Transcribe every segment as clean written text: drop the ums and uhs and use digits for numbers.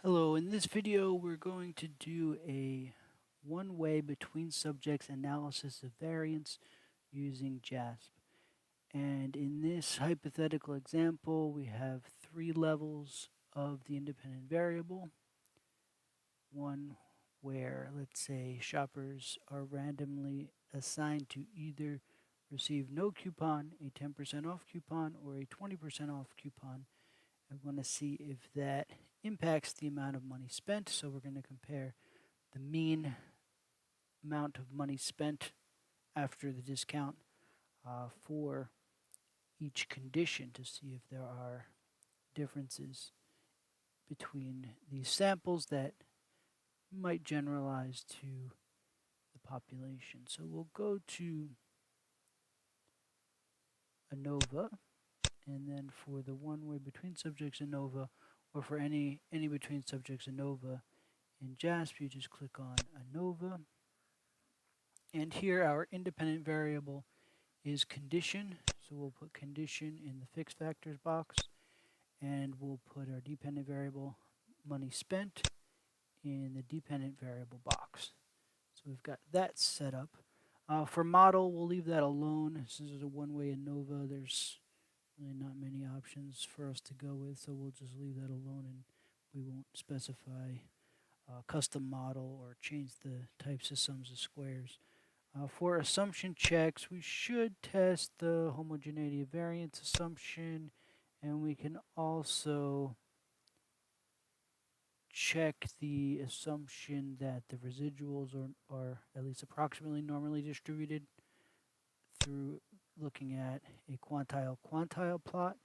Hello, in this video we're going to do a one-way between subjects analysis of variance using JASP. And in this hypothetical example we have three levels of the independent variable. One where, let's say, shoppers are randomly assigned to either receive no coupon, a 10% off coupon, or a 20% off coupon. I want to see if that impacts the amount of money spent. So we're going to compare the mean amount of money spent after the discount for each condition to see if there are differences between these samples that might generalize to the population. So we'll go to Anova, and then for the one-way between subjects Anova, or for any between subjects Anova in JASP, you just click on Anova. And here our independent variable is condition. So we'll put condition in the fixed factors box, and we'll put our dependent variable money spent in the dependent variable box. So we've got that set up. For model, we'll leave that alone. Since it's a one-way ANOVA, there's really not many options for us to go with, so we'll just leave that alone, and we won't specify custom model or change the types of sums of squares. For assumption checks, we should test the homogeneity of variance assumption, and we can also check the assumption that the residuals are at least approximately normally distributed through looking at a quantile plot.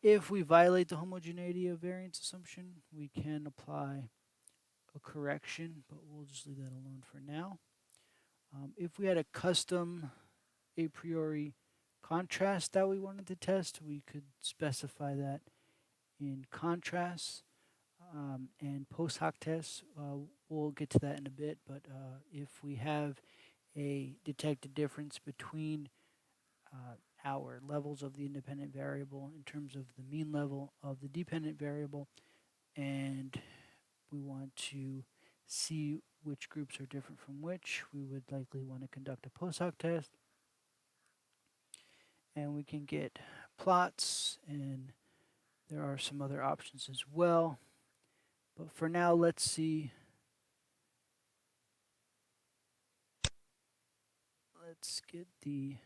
If we violate the homogeneity of variance assumption, we can apply a correction, but we'll just leave that alone for now. If we had a custom a priori contrast that we wanted to test, we could specify that in contrast. And post hoc tests, we'll get to that in a bit, but if we have a detected difference between our levels of the independent variable in terms of the mean level of the dependent variable, and we want to see which groups are different from which, we would likely want to conduct a post hoc test. And we can get plots, and there are some other options as well. But for now, let's see. Let's get the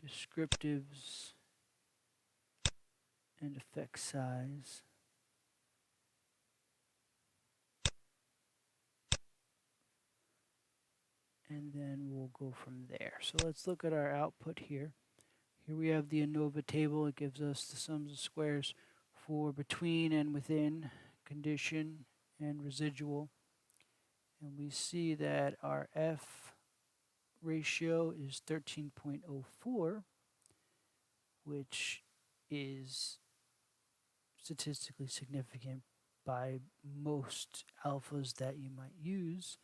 descriptives and effect size. And then we'll go from there. So let's look at our output here. Here we have the ANOVA table. It gives us the sums of squares for between and within, condition, and residual. And we see that our F ratio is 13.04, which is statistically significant by most alphas that you might use.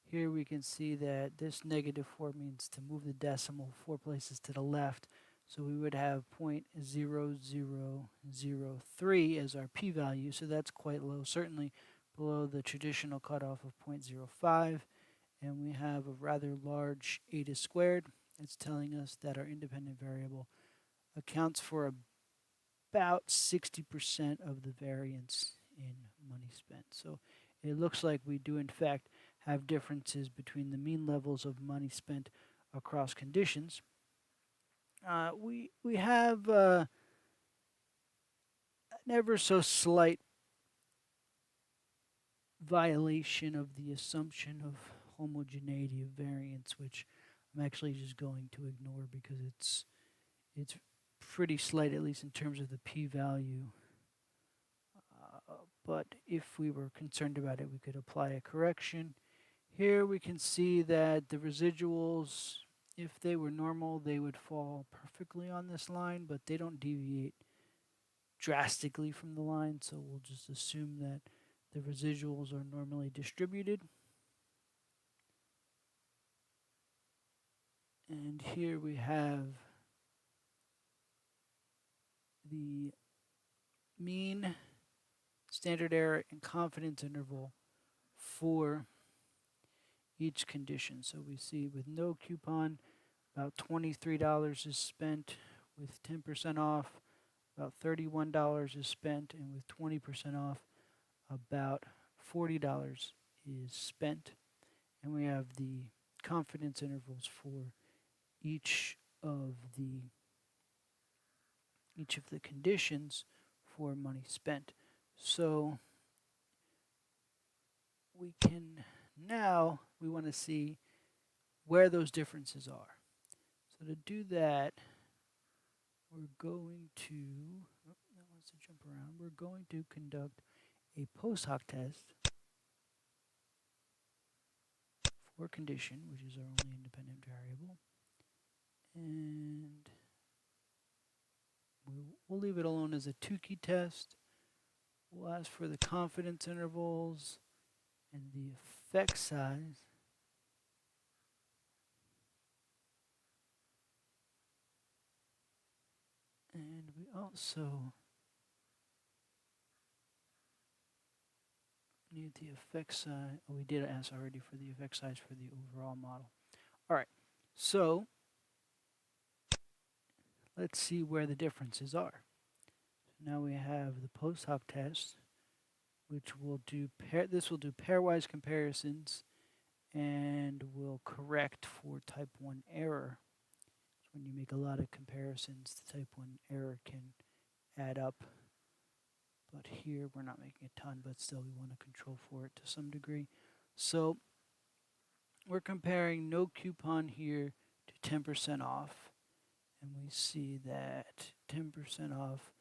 Here we can see that this -4 means to move the decimal 4 places to the left. So we would have 0.0003 as our p-value, so that's quite low, certainly below the traditional cutoff of 0.05. And we have a rather large eta squared. It's telling us that our independent variable accounts for about 60% of the variance in money spent. So it looks like we do in fact have differences between the mean levels of money spent across conditions. We have an ever so slight violation of the assumption of homogeneity of variance, which I'm actually just going to ignore because it's pretty slight, at least in terms of the p-value. But if we were concerned about it, we could apply a correction. Here we can see that the residuals, if they were normal, they would fall perfectly on this line, but they don't deviate drastically from the line, so we'll just assume that the residuals are normally distributed. And here we have the mean, standard error, and confidence interval for each condition. So we see with no coupon, about $23 is spent. With 10% off, about $31 is spent. And with 20% off, about $40 is spent. And we have the confidence intervals for each of the conditions for money spent. So we want to see where those differences are. So to do that, we're going to, that wants to jump around. We're going to conduct a post hoc test for condition, which is our only independent variable. And we'll leave it alone as a Tukey test. We'll ask for the confidence intervals and the effect size. And we also need the effect size. Oh, we did ask already for the effect size for the overall model. All right, so let's see where the differences are. So now we have the post hoc test, which will do this will do pairwise comparisons and will correct for type 1 error. So when you make a lot of comparisons, the type 1 error can add up. But here we're not making a ton, but still we want to control for it to some degree. So we're comparing no coupon here to 10% off. And we see that 10% off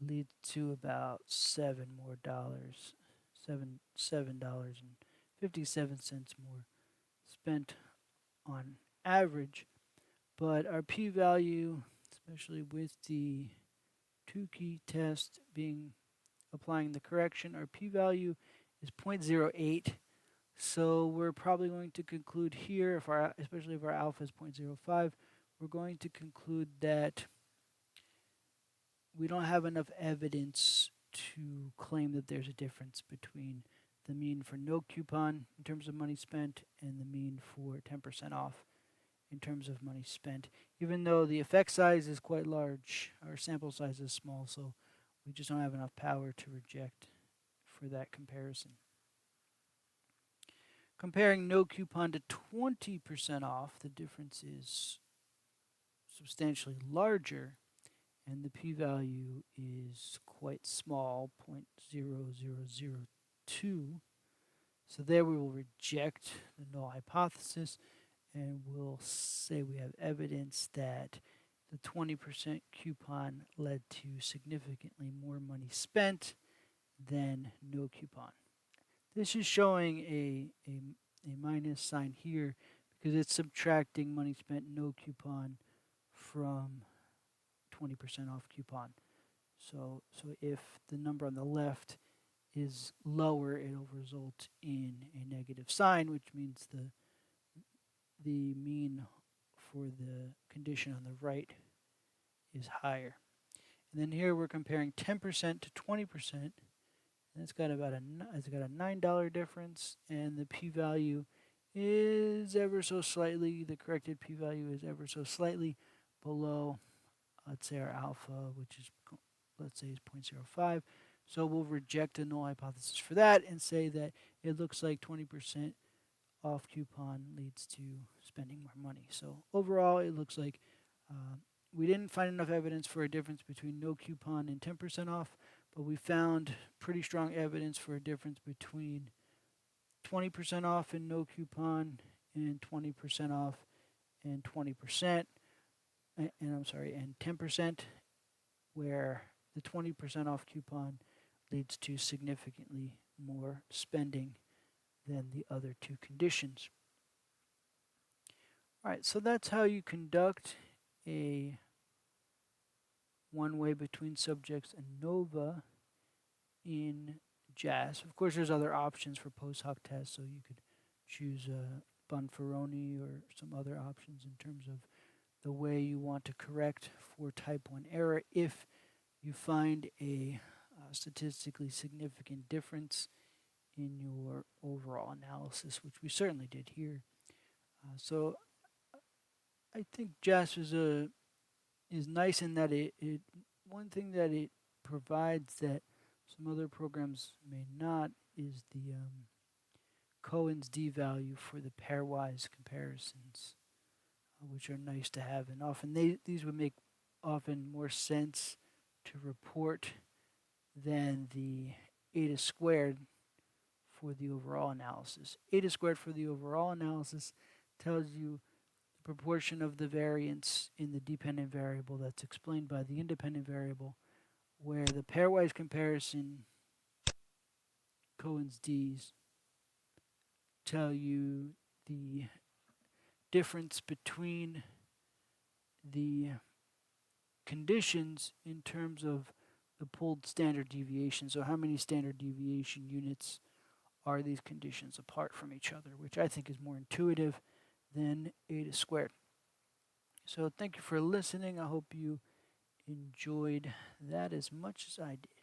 leads to about $7 more, $7.57 more spent on average. But our p-value, especially with the Tukey test applying the correction, our p-value is 0.08. So we're probably going to conclude here, especially if our alpha is 0.05, we're going to conclude that we don't have enough evidence to claim that there's a difference between the mean for no coupon in terms of money spent and the mean for 10% off in terms of money spent. Even though the effect size is quite large, our sample size is small, so we just don't have enough power to reject for that comparison. Comparing no coupon to 20% off, the difference is substantially larger, and the p-value is quite small, 0.0002. So there we will reject the null hypothesis, and we'll say we have evidence that the 20% coupon led to significantly more money spent than no coupon. This is showing a minus sign here because it's subtracting money spent no coupon from 20% off coupon. So if the number on the left is lower, it'll result in a negative sign, which means the mean for the condition on the right is higher. And then here we're comparing 10% to 20%, and it's got about a $9 difference, and the p-value is ever so slightly, the corrected p-value is ever so slightly below, let's say our alpha, which is, let's say, is 0.05. So we'll reject the null hypothesis for that and say that it looks like 20% off coupon leads to spending more money. So overall, it looks like we didn't find enough evidence for a difference between no coupon and 10% off, but we found pretty strong evidence for a difference between 20% off and no coupon and 20% off and 20%, and 10%, where the 20% off coupon leads to significantly more spending than the other two conditions. All right, so that's how you conduct a one-way between subjects ANOVA in JASP. Of course, there's other options for post hoc tests, so you could choose Bonferroni or some other options in terms of the way you want to correct for type 1 error if you find a statistically significant difference in your overall analysis, which we certainly did here. So I think JASP is nice in that it one thing that it provides that some other programs may not is the Cohen's d-value for the pairwise comparisons, which are nice to have, and often these would make often more sense to report than the eta squared for the overall analysis. Eta squared for the overall analysis tells you the proportion of the variance in the dependent variable that's explained by the independent variable, where the pairwise comparison Cohen's d's tell you the difference between the conditions in terms of the pulled standard deviation. So how many standard deviation units are these conditions apart from each other, which I think is more intuitive than eta squared. So thank you for listening. I hope you enjoyed that as much as I did.